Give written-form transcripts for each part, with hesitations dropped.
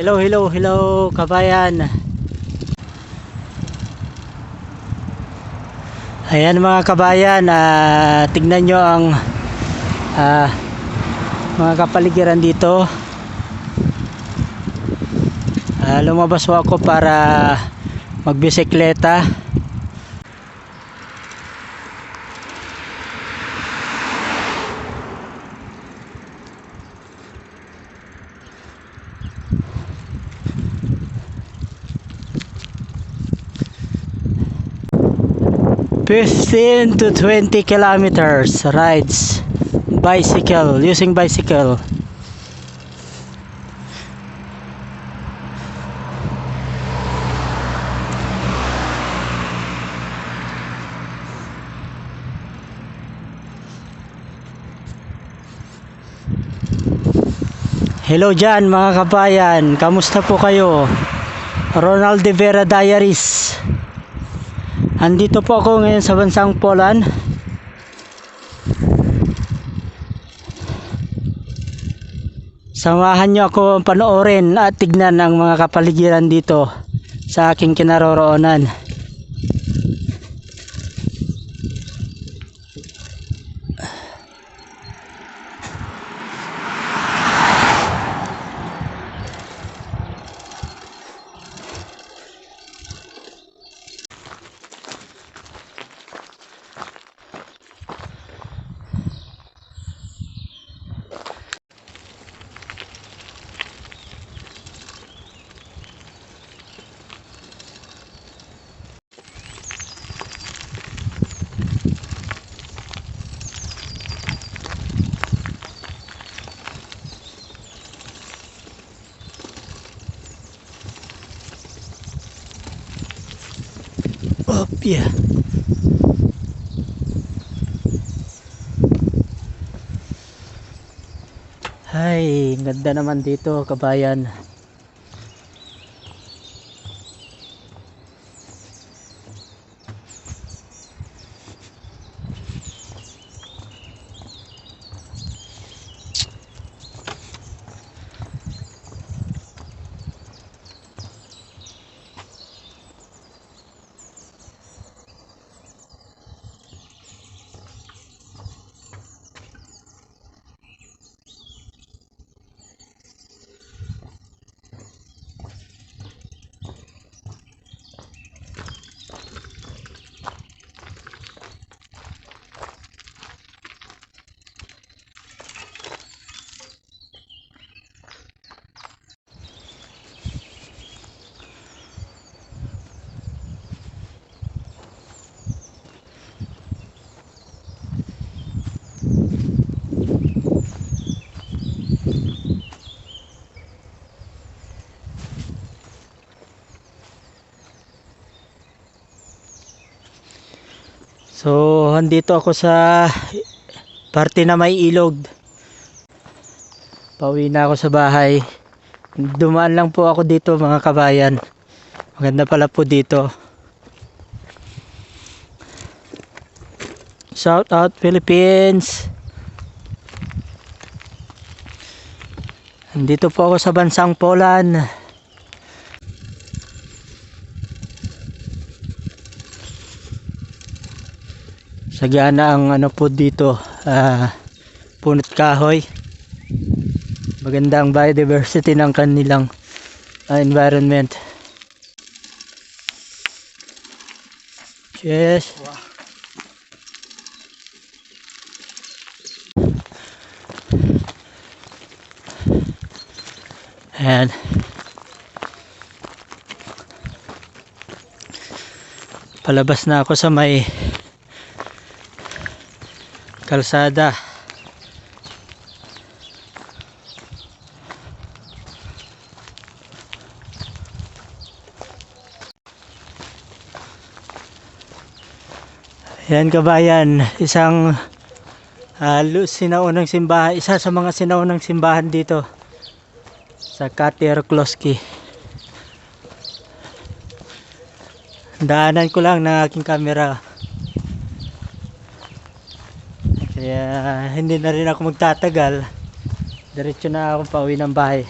Hello, hello, hello kabayan. Ayan mga kabayan, tignan nyo ang mga kapaligiran dito. Lumabas ako para magbisikleta. Fifteen to 20 kilometers rides bicycle, using bicycle. Hello dyan mga kabayan, kamusta po kayo? Ronald De Vera Diaries. Andito po ako ngayon sa bansang Poland. Samahan nyo ako panoorin at tignan ang mga kapaligiran dito sa aking kinaroroonan. Yeah. Ay, ganda naman dito, kabayan. So, andito ako sa parte na may ilog. Pauwi na ako sa bahay. Dumaan lang po ako dito mga kabayan. Maganda pala po dito. Shout out Philippines. Andito po ako sa bansang Poland. Sagana ang ano po dito, punot kahoy. Maganda ang biodiversity ng kanilang environment. Yes. Wow. Ayan. Palabas na ako sa may kalsada. Ayan kabayan, isang sinaunang simbahan, isa sa mga sinaunang simbahan dito sa Katerokloski. Daanan ko lang ng aking camera. Kaya hindi na rin ako magtatagal. Diretso na ako pauwi ng bahay.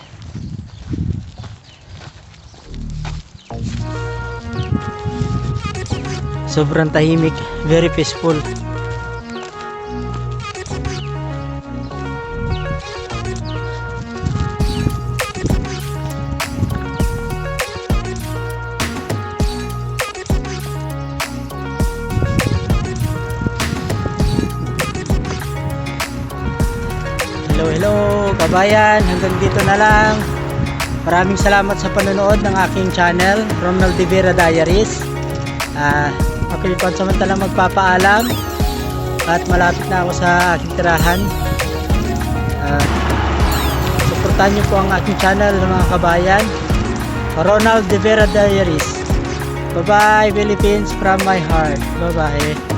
Sobrang tahimik, very peaceful. Hello, hello kabayan, hanggang dito na lang. Maraming salamat sa panonood ng aking channel, Ronald De Vera Diaries. Ako yung samantala magpapaalam at malapit na ako sa aking tirahan. Suportahan niyo po ang aking channel mga kabayan, Ronald De Vera Diaries. Bye bye Philippines from my heart. Bye bye.